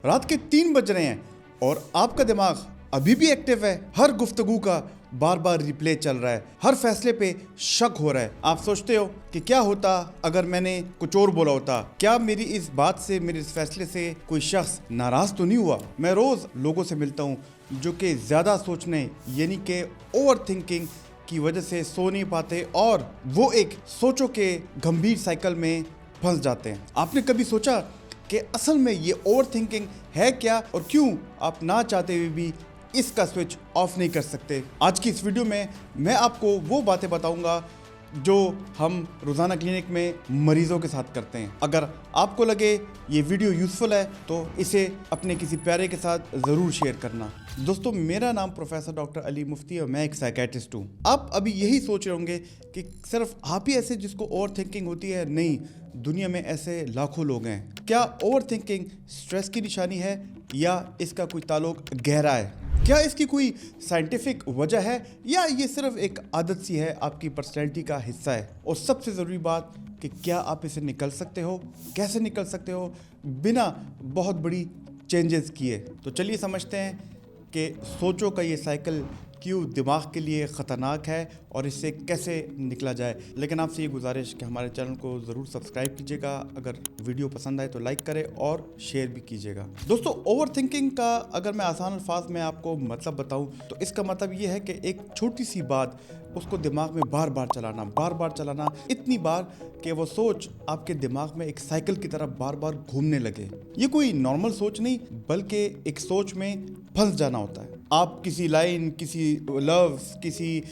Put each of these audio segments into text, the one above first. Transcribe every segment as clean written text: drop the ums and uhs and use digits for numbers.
रात के 3 बज रहे हैं और आपका दिमाग अभी भी एक्टिव है। हर गुफ्तगू का बार बार रिप्ले चल रहा है, हर फैसले पे शक हो रहा है। आप सोचते हो कि क्या होता अगर मैंने कुछ और बोला होता, क्या मेरी इस बात से, मेरे इस फैसले से कोई शख्स नाराज तो नहीं हुआ। मैं रोज लोगों से मिलता हूँ जो कि ज्यादा सोचने यानी कि ओवर थिंकिंग की वजह से सो नहीं पाते और वो एक सोचो के गंभीर साइकिल में फंस जाते हैं। आपने कभी सोचा कि असल में ये ओवर थिंकिंग है क्या और क्यों आप ना चाहते हुए भी इसका स्विच ऑफ नहीं कर सकते। आज की इस वीडियो में मैं आपको वो बातें बताऊंगा जो हम रोज़ाना क्लिनिक में मरीजों के साथ करते हैं। अगर आपको लगे ये वीडियो यूज़फुल है तो इसे अपने किसी प्यारे के साथ ज़रूर शेयर करना। दोस्तों, मेरा नाम प्रोफेसर डॉक्टर अली मुफ्ती है और मैं एक साइकेट्रिस्ट हूँ। आप अभी यही सोच रहे होंगे कि सिर्फ आप ही ऐसे जिसको ओवर थिंकिंग होती है। नहीं, दुनिया में ऐसे लाखों लोग हैं। क्या ओवर थिंकिंग स्ट्रेस की निशानी है या इसका कोई ताल्लुक गहरा है? क्या इसकी कोई साइंटिफिक वजह है या ये सिर्फ एक आदत सी है, आपकी पर्सनैलिटी का हिस्सा है? और सबसे ज़रूरी बात कि क्या आप इसे निकल सकते हो, कैसे निकल सकते हो बिना बहुत बड़ी चेंजेस किए। तो चलिए समझते हैं कि सोचो का ये साइकिल क्यों दिमाग के लिए ख़तरनाक है और इससे कैसे निकला जाए। लेकिन आपसे ये गुजारिश कि हमारे चैनल को ज़रूर सब्सक्राइब कीजिएगा, अगर वीडियो पसंद आए तो लाइक करें और शेयर भी कीजिएगा। दोस्तों, ओवर थिंकिंग का अगर मैं आसान अल्फाज में आपको मतलब बताऊं तो इसका मतलब ये है कि एक छोटी सी बात उसको दिमाग में बार बार चलाना, इतनी बार कि वो सोच आपके दिमाग में एक साइकिल की तरह बार बार घूमने लगे। ये कोई नॉर्मल सोच नहीं बल्कि एक सोच में फंस जाना होता है। आप किसी लाइन, किसी लफ्ज़, किसी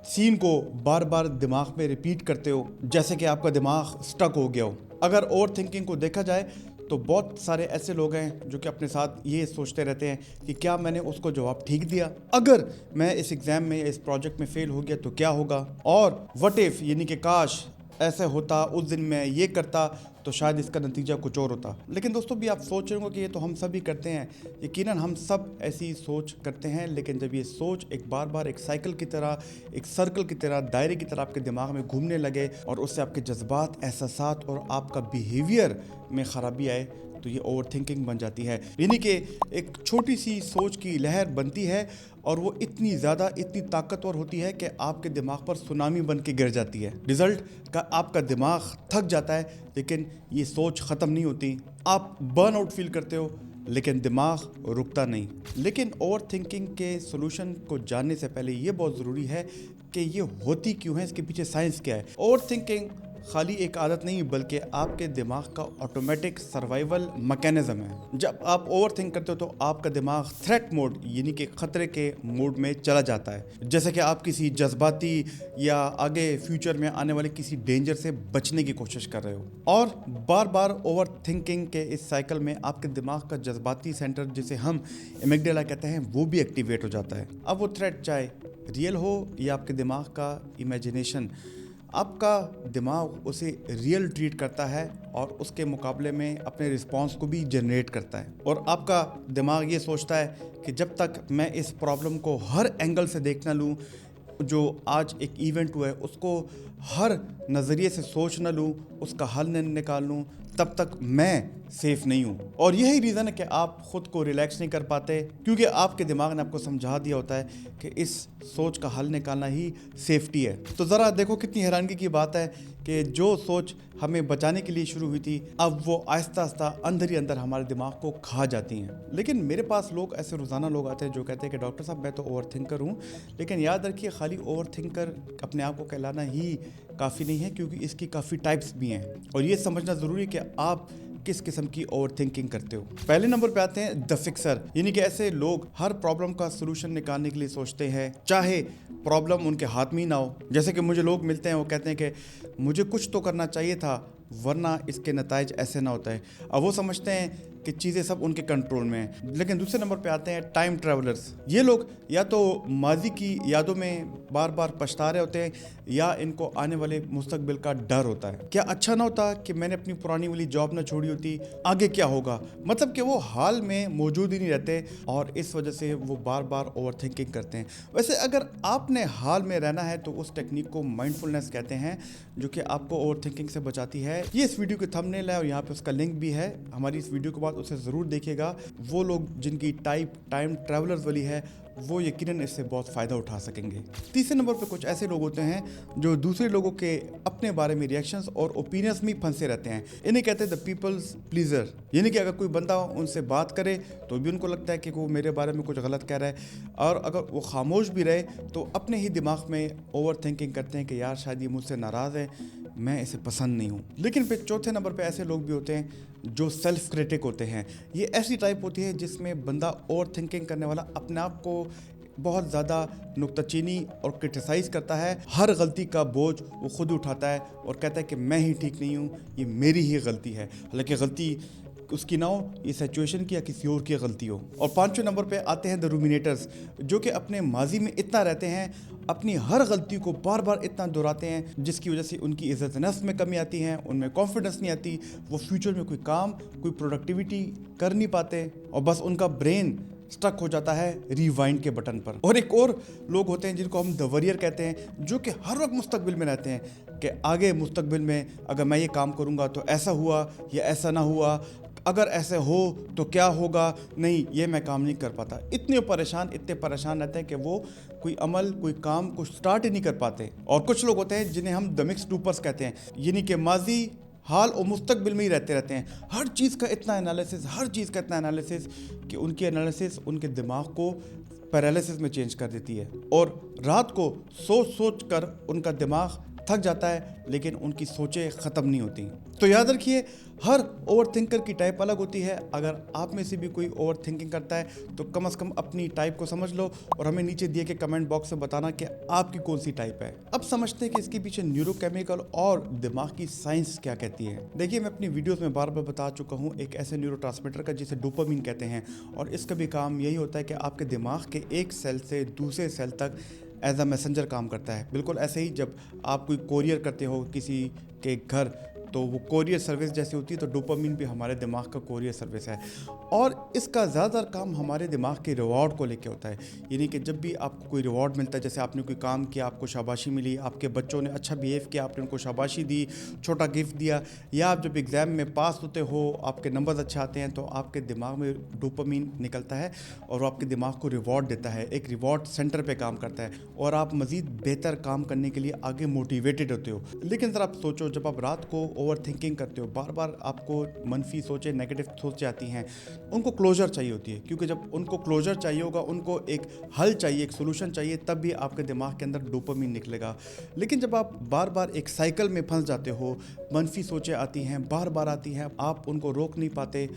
सीन को बार बार दिमाग में रिपीट करते हो जैसे कि आपका दिमाग स्टक हो गया हो। अगर ओवर थिंकिंग को देखा जाए तो बहुत सारे ऐसे लोग हैं जो कि अपने साथ ये सोचते रहते हैं कि क्या मैंने उसको जवाब ठीक दिया, अगर मैं इस एग्ज़ाम में, इस प्रोजेक्ट में फ़ेल हो गया तो क्या होगा, और व्हाट इफ़ यानी कि काश ऐसे होता, उस दिन मैं ये करता तो शायद इसका नतीजा कुछ और होता। लेकिन दोस्तों, भी आप सोच रहे होंगे कि ये तो हम सभी करते हैं। यकीनन हम सब ऐसी सोच करते हैं, लेकिन जब ये सोच एक बार बार एक साइकिल की तरह, एक सर्कल की तरह, दायरे की तरह आपके दिमाग में घूमने लगे और उससे आपके जज्बात, एहसासात और आपका बिहेवियर में ख़राबी आए तो ये ओवर थिंकिंग बन जाती है। यानी कि एक छोटी सी सोच की लहर बनती है और वो इतनी ज़्यादा, इतनी ताकतवर होती है कि आपके दिमाग पर सुनामी बन के गिर जाती है। रिज़ल्ट का आपका दिमाग थक जाता है, लेकिन ये सोच ख़त्म नहीं होती। आप बर्न आउट फील करते हो लेकिन दिमाग रुकता नहीं। लेकिन ओवर थिंकिंग के सोल्यूशन को जानने से पहले ये बहुत ज़रूरी है कि ये होती क्यों है, इसके पीछे साइंस क्या है। ओवर थिंकिंग खाली एक आदत नहीं बल्कि आपके दिमाग का ऑटोमेटिक सर्वाइवल मैकेनिज्म है। जब आप ओवर थिंक करते हो तो आपका दिमाग थ्रेट मोड यानी कि खतरे के मोड में चला जाता है, जैसे कि आप किसी जज्बाती या आगे फ्यूचर में आने वाले किसी डेंजर से बचने की कोशिश कर रहे हो। और बार बार ओवर थिंकिंग के इस साइकिल में आपके दिमाग का जज्बाती सेंटर, जिसे हम एमिगडाला कहते हैं, वो भी एक्टिवेट हो जाता है। अब वो थ्रेट चाहे रियल हो या आपके दिमाग का इमेजिनेशन, आपका दिमाग उसे रियल ट्रीट करता है और उसके मुकाबले में अपने रिस्पॉन्स को भी जनरेट करता है। और आपका दिमाग ये सोचता है कि जब तक मैं इस प्रॉब्लम को हर एंगल से देख ना लूँ, जो आज एक इवेंट हुआ है उसको हर नज़रिए से सोच न लूँ, उसका हल न निकाल लूँ, तब तक मैं सेफ नहीं हूँ। और यही रीज़न है कि आप ख़ुद को रिलैक्स नहीं कर पाते, क्योंकि आपके दिमाग ने आपको समझा दिया होता है कि इस सोच का हल निकालना ही सेफ्टी है। तो ज़रा देखो कितनी हैरानगी की बात है कि जो सोच हमें बचाने के लिए शुरू हुई थी, अब वो आहिस्ता आहिस्ता अंदर ही अंदर हमारे दिमाग को खा जाती हैं। लेकिन मेरे पास लोग ऐसे रोज़ाना लोग आते हैं जो कहते हैं कि डॉक्टर साहब, मैं तो ओवर थिंकर हूँ। लेकिन याद रखिए, खाली ओवर थिंकर अपने आप को कहलाना ही काफ़ी नहीं है, क्योंकि इसकी काफ़ी टाइप्स भी हैं और ये समझना ज़रूरी है कि आप किस किस्म की ओवर थिंकिंग करते हो। पहले नंबर पे आते हैं द फिक्सर, यानी कि ऐसे लोग हर प्रॉब्लम का सोल्यूशन निकालने के लिए सोचते हैं, चाहे प्रॉब्लम उनके हाथ में ही ना हो। जैसे कि मुझे लोग मिलते हैं, वो कहते हैं कि मुझे कुछ तो करना चाहिए था वरना इसके नताइज ऐसे ना होता है। अब वो समझते हैं कि चीज़ें सब उनके कंट्रोल में हैं। लेकिन दूसरे नंबर पे आते हैं टाइम ट्रैवलर्स। ये लोग या तो माजी की यादों में बार बार पछता रहे होते हैं या इनको आने वाले मुस्तकबिल का डर होता है। क्या अच्छा ना होता कि मैंने अपनी पुरानी वाली जॉब ना छोड़ी होती, आगे क्या होगा। मतलब कि वो हाल में मौजूद ही नहीं रहते और इस वजह से वो बार बार ओवर थिंकिंग करते हैं। वैसे अगर आपने हाल में रहना है तो उस टेक्निक को माइंडफुलनेस कहते हैं, जो कि आपको ओवर थिंकिंग से बचाती है। ये इस वीडियो के थंबनेल है और यहाँ पे उसका लिंक भी है। हमारी इस वीडियो के बाद बाद उसे ज़रूर देखिएगा। वो लोग जिनकी टाइप टाइम ट्रैवलर्स वाली है वो यकीनन इससे बहुत फ़ायदा उठा सकेंगे। तीसरे नंबर पे कुछ ऐसे लोग होते हैं जो दूसरे लोगों के अपने बारे में रिएक्शंस और ओपिनियंस में फंसे रहते हैं। इन्हें कहते हैं द पीपल्स प्लीजर, यानी कि अगर कोई बंदा उनसे बात करे तो भी उनको लगता है कि वो मेरे बारे में कुछ गलत कह रहा है, और अगर वो खामोश भी रहे तो अपने ही दिमाग में ओवर थिंकिंग करते हैं कि यार शायद ये मुझसे नाराज़ है, मैं इसे पसंद नहीं हूँ। लेकिन फिर चौथे नंबर पे ऐसे लोग भी होते हैं जो सेल्फ क्रिटिक होते हैं। ये ऐसी टाइप होती है जिसमें बंदा ओवर थिंकिंग करने वाला अपने आप को बहुत ज़्यादा नुक्ताचीनी और क्रिटिसाइज़ करता है। हर गलती का बोझ वो खुद उठाता है और कहता है कि मैं ही ठीक नहीं हूँ, ये मेरी ही गलती है, हालांकि गलती उसकी ना हो, ये सिचुएशन की या किसी और की गलती हो। और पांचवें नंबर पे आते हैं द रूमिनेटर्स, जो कि अपने माजी में इतना रहते हैं, अपनी हर गलती को बार बार इतना दोहराते हैं जिसकी वजह से उनकी इज्जत नफ्स में कमी आती है, उनमें कॉन्फिडेंस नहीं आती, वो फ्यूचर में कोई काम कोई प्रोडक्टिविटी कर नहीं पाते और बस उनका ब्रेन स्टक हो जाता है रिवाइंड के बटन पर। और एक और लोग होते हैं जिनको हम द वरियर कहते हैं, जो कि हर वक्त मुस्तकबिल में रहते हैं कि आगे मुस्तकबिल में अगर मैं ये काम करूँगा तो ऐसा हुआ या ऐसा ना हुआ, अगर ऐसे हो तो क्या होगा, नहीं ये मैं काम नहीं कर पाता। इतने परेशान रहते हैं कि वो कोई अमल कोई काम को स्टार्ट ही नहीं कर पाते। और कुछ लोग होते हैं जिन्हें हम द मिक्स्ड डूपर्स कहते हैं, यानी कि माजी हाल और मुस्तकबिल में ही रहते हैं। हर चीज़ का इतना एनालिसिस कि उनकी एनालिसिस उनके दिमाग को पैरालिसिस में चेंज कर देती है, और रात को सोच कर उनका दिमाग थक जाता है लेकिन उनकी सोचें ख़त्म नहीं होती। तो याद रखिए, हर ओवर थिंकर की टाइप अलग होती है। अगर आप में से भी कोई ओवर थिंकिंग करता है तो कम से कम अपनी टाइप को समझ लो और हमें नीचे दिए के कमेंट बॉक्स में बताना कि आपकी कौन सी टाइप है। अब समझते हैं कि इसके पीछे न्यूरोकेमिकल और दिमाग की साइंस क्या कहती है। देखिए, मैं अपनी वीडियोस में बार बार बता चुका हूँ एक ऐसे न्यूरोट्रांसमीटर का जिसे डोपामिन कहते हैं, और इसका भी काम यही होता है कि आपके दिमाग के एक सेल से दूसरे सेल तक एज अ मैसेंजर काम करता है। बिल्कुल ऐसे ही जब आप कोई कोरियर करते हो किसी के घर, तो वो कोरियर सर्विस जैसी होती है, तो डोपामिन भी हमारे दिमाग का कोरियर सर्विस है, और इसका ज़्यादातर काम हमारे दिमाग के रिवॉर्ड को लेके होता है। यानी कि जब भी आपको कोई रिवॉर्ड मिलता है, जैसे आपने कोई काम किया, आपको शाबाशी मिली, आपके बच्चों ने अच्छा बिहेव किया, आपने उनको शाबाशी दी, छोटा गिफ्ट दिया, या आप जब एग्ज़ाम में पास होते हो, आपके नंबर्स अच्छे आते हैं, तो आपके दिमाग में डोपामिन निकलता है और वो आपके दिमाग को रिवॉर्ड देता है, एक रिवॉर्ड सेंटर पे काम करता है, और आप मज़ीद बेहतर काम करने के लिए आगे मोटिवेटेड होते हो। लेकिन ज़रा आप सोचो, जब आप रात को ओवर थिंकिंग करते हो, बार बार आपको मनफी सोचें, नेगेटिव सोचें आती हैं, उनको क्लोजर चाहिए होती है, क्योंकि जब उनको क्लोजर चाहिए होगा, उनको एक हल चाहिए, एक सोल्यूशन चाहिए, तब भी आपके दिमाग के अंदर डोपामिन निकलेगा। लेकिन जब आप बार बार एक साइकिल में फंस जाते हो, मनफी सोचें आती हैं, बार बार आती हैं, आप उनको रोक नहीं पाते,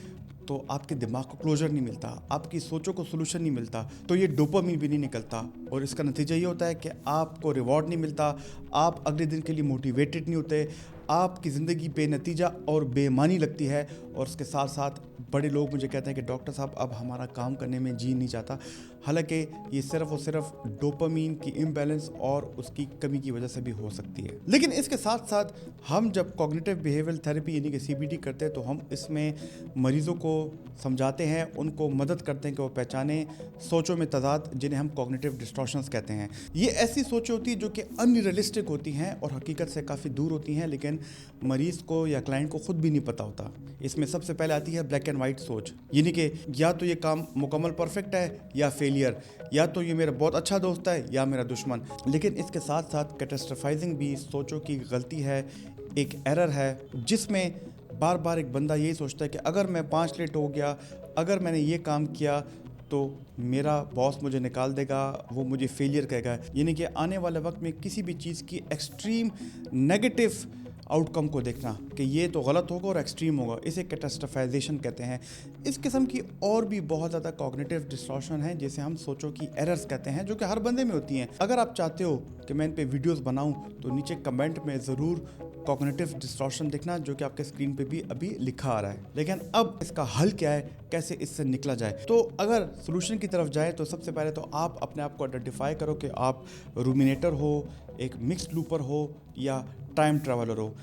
तो आपके दिमाग को क्लोजर नहीं मिलता, आपकी सोचों को सोल्यूशन नहीं मिलता, तो ये डोपामिन भी नहीं निकलता, और इसका नतीजा ये होता है कि आपको रिवॉर्ड नहीं मिलता, आप अगले दिन के लिए मोटिवेटेड नहीं होते, आपकी ज़िंदगी बेनतीजा और बेमानी लगती है। और उसके साथ साथ बड़े लोग मुझे कहते हैं कि डॉक्टर साहब अब हमारा काम करने में जी नहीं चाहता, हालांकि ये सिर्फ और सिर्फ डोपामिन की इम्बैलेंस और उसकी कमी की वजह से भी हो सकती है। लेकिन इसके साथ साथ हम जब कॉग्निटिव बिहेवियरल थेरेपी यानी कि CBT करते हैं, तो हम इसमें मरीज़ों को समझाते हैं, उनको मदद करते हैं कि वो पहचाने सोचों में तजाद, जिन्हें हम कॉग्निटिव डिस्टॉर्शंस कहते हैं। ये ऐसी सोचें होती हैं जो कि अनरियलिस्टिक होती हैं और हकीकत से काफ़ी दूर होती हैं, लेकिन मरीज़ को या क्लाइंट को खुद भी नहीं पता होता। इसमें सबसे पहले आती है ब्लैक एंड वाइट सोच, यानी कि या तो ये काम मुकम्मल परफेक्ट है या फेलियर, या तो ये मेरा बहुत अच्छा दोस्त है या मेरा दुश्मन। लेकिन इसके साथ साथ कैटास्ट्रोफाइजिंग भी सोचों की गलती है, एक एरर है, जिसमें बार बार एक बंदा यही सोचता है कि अगर मैं 5 लेट हो गया, अगर मैंने ये काम किया तो मेरा बॉस मुझे निकाल देगा, वो मुझे फेलियर कहेगा। यानी कि आने वाले वक्त में किसी भी चीज़ की एक्सट्रीम नेगेटिव आउटकम को देखना कि ये तो गलत होगा और एक्सट्रीम होगा, इसे कैटास्ट्रोफाइजेशन कहते हैं। इस किस्म की और भी बहुत ज़्यादा कॉग्निटिव डिस्टॉर्शन है, जिसे हम सोचों की एरर्स कहते हैं, जो कि हर बंदे में होती हैं। अगर आप चाहते हो कि मैं इन पे वीडियोस बनाऊं, तो नीचे कमेंट में ज़रूर कॉग्निटिव डिस्टॉर्शन देखना, जो कि आपके स्क्रीन पे भी अभी लिखा आ रहा है। लेकिन अब इसका हल क्या है, कैसे इससे निकला जाए? तो अगर सोल्यूशन की तरफ जाए तो सबसे पहले तो आप अपने आप को आइडेंटिफाई करो कि आप रूमिनेटर हो, एक मिक्स्ड लूपर हो या टाइम ट्रैवलर हो।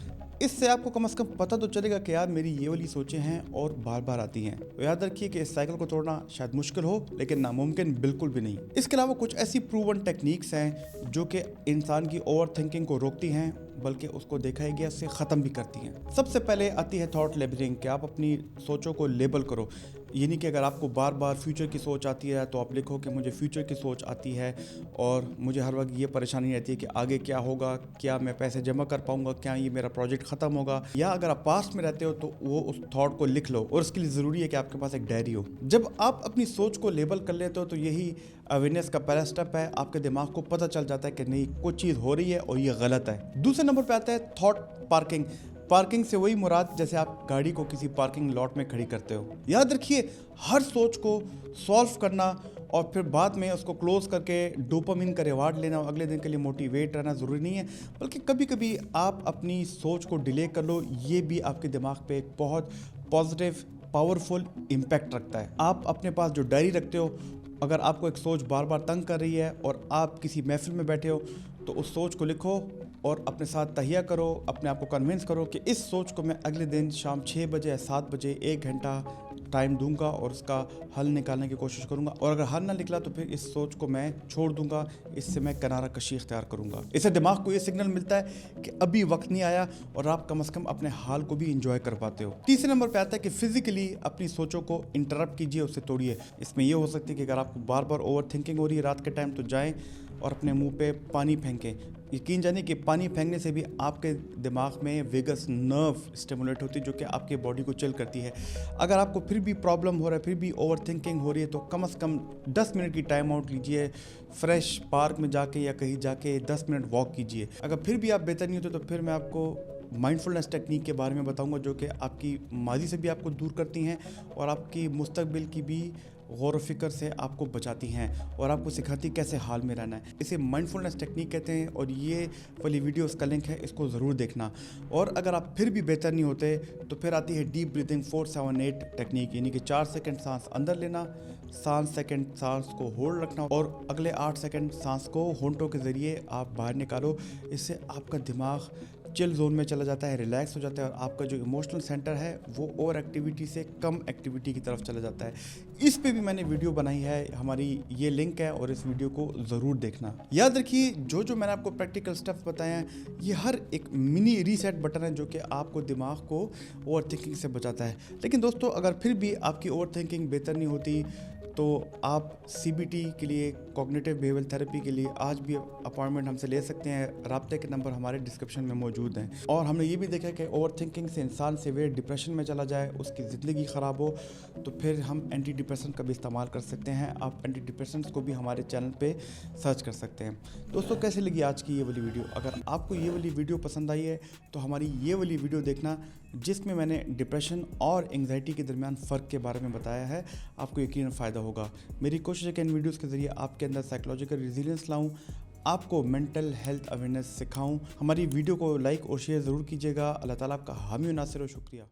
इससे आपको कम से कम पता तो चलेगा कि यार मेरी ये वाली सोचें हैं और बार बार आती हैं। तो याद रखिए कि इस साइकिल को तोड़ना शायद मुश्किल हो, लेकिन नामुमकिन बिल्कुल भी नहीं। इसके अलावा कुछ ऐसी प्रूवन टेक्निक्स हैं जो कि इंसान की ओवर थिंकिंग को रोकती हैं, बल्कि उसको देखा ही गया, उससे ख़त्म भी करती हैं। सबसे पहले आती है थॉट लेबलिंग, कि आप अपनी सोचों को लेबल करो। ये नहीं कि अगर आपको बार बार फ्यूचर की सोच आती है तो आप लिखो कि मुझे फ्यूचर की सोच आती है और मुझे हर वक्त ये परेशानी रहती है कि आगे क्या होगा, क्या मैं पैसे जमा कर पाऊँगा, क्या ये मेरा प्रोजेक्ट ख़त्म होगा। या अगर आप पास्ट में रहते हो तो वो उस थॉट को लिख लो, और उसके लिए ज़रूरी है कि आपके पास एक डायरी हो। जब आप अपनी सोच को लेबल कर लेते हो तो यही अवेयरनेस का पहला स्टेप है। आपके दिमाग को पता चल जाता है कि नहीं, कुछ चीज़ हो रही है और ये गलत है। दूसरे नंबर पे आता है थॉट पार्किंग। पार्किंग से वही मुराद जैसे आप गाड़ी को किसी पार्किंग लॉट में खड़ी करते हो। याद रखिए, हर सोच को सॉल्व करना और फिर बाद में उसको क्लोज करके डोपामिन का रिवार्ड लेना और अगले दिन के लिए मोटिवेट रहना ज़रूरी नहीं है, बल्कि कभी कभी आप अपनी सोच को डिले कर लो। ये भी आपके दिमाग पे एक बहुत पॉजिटिव पावरफुल इम्पैक्ट रखता है। आप अपने पास जो डायरी रखते हो, अगर आपको एक सोच बार बार तंग कर रही है और आप किसी महफिल में बैठे हो तो उस सोच को लिखो और अपने साथ तहिया करो, अपने आप को कन्विंस करो कि इस सोच को मैं अगले दिन शाम 6 बजे या 7 बजे 1 घंटा टाइम दूंगा और उसका हल निकालने की कोशिश करूंगा, और अगर हल ना निकला तो फिर इस सोच को मैं छोड़ दूंगा, इससे मैं किनारा कशी इख्तियार करूंगा। इससे दिमाग को ये सिग्नल मिलता है कि अभी वक्त नहीं आया और आप कम से कम अपने हाल को भी इंजॉय कर पाते हो। तीसरे नंबर पे आता है कि फिजिकली अपनी सोचों को इंटरप्ट कीजिए, उससे तोड़िए। इसमें यह हो सकती है कि अगर आपको बार बार ओवर थिंकिंग हो रही है रात के टाइम, तो जाएं और अपने मुंह पे पानी फेंकें। यकीन जानिए कि पानी फेंकने से भी आपके दिमाग में वेगस नर्व स्टिमुलेट होती है, जो कि आपकी बॉडी को चिल करती है। अगर आपको फिर भी प्रॉब्लम हो रहा है, फिर भी ओवर थिंकिंग हो रही है, तो कम से कम 10 मिनट की टाइम आउट लीजिए, फ्रेश पार्क में जाके या कहीं जाके 10 मिनट वॉक कीजिए। अगर फिर भी आप बेहतर नहीं होते तो फिर मैं आपको माइंडफुलनेस टेक्निक के बारे में बताऊंगा, जो कि आपकी माजी से भी आपको दूर करती हैं और आपकी मुस्तकबिल की भी गौर फिक्र से आपको बचाती हैं और आपको सिखाती कैसे हाल में रहना है। इसे माइंडफुलनेस टेक्निक कहते हैं और ये वाली वीडियो उसका लिंक है, इसको ज़रूर देखना। और अगर आप फिर भी बेहतर नहीं होते तो फिर आती है डीप ब्रीथिंग 4-7-8 टेक्निक, यानी कि 4 सेकंड सांस अंदर लेना, 7 सेकंड सांस को होल्ड रखना और अगले 8 सेकंड सांस को होंठों के ज़रिए आप बाहर निकालो। इससे आपका दिमाग चिल जोन में चला जाता है, रिलैक्स हो जाता है और आपका जो इमोशनल सेंटर है वो ओवर एक्टिविटी से कम एक्टिविटी की तरफ चला जाता है। इस पे भी मैंने वीडियो बनाई है, हमारी ये लिंक है और इस वीडियो को ज़रूर देखना। याद रखिए, जो मैंने आपको प्रैक्टिकल स्टेप्स बताए हैं, ये हर एक मिनी रीसेट बटन है जो कि आपको दिमाग को ओवर थिंकिंग से बचाता है। लेकिन दोस्तों, अगर फिर भी आपकी ओवर थिंकिंग बेहतर नहीं होती तो आप CBT के लिए, कॉग्निटिव बिहेवियर थेरेपी के लिए आज भी अपॉइंटमेंट हमसे ले सकते हैं। राब्ते के नंबर हमारे डिस्क्रिप्शन में मौजूद हैं। और हमने ये भी देखा कि ओवर थिंकिंग से इंसान सीवियर डिप्रेशन में चला जाए, उसकी ज़िंदगी ख़राब हो, तो फिर हम एंटी डिप्रेशन का भी इस्तेमाल कर सकते हैं। आप एंटी डिप्रेशन को भी हमारे चैनल पर सर्च कर सकते हैं। दोस्तों, कैसे लगी आज की ये वाली वीडियो? अगर आपको ये वाली वीडियो पसंद आई है तो हमारी ये वाली वीडियो देखना, जिसमें मैंने डिप्रेशन और एंग्जाइटी के दरमियान फ़र्क के बारे में बताया है। आपको यकीनन फ़ायदा होगा। मेरी कोशिश है कि इन वीडियोस के ज़रिए आपके अंदर साइकोलॉजिकल रेजिलियंस लाऊं, आपको मेंटल हेल्थ अवेयरनेस सिखाऊं। हमारी वीडियो को लाइक और शेयर ज़रूर कीजिएगा। अल्लाह ताला आपका हामी और नासिर हो। शुक्रिया।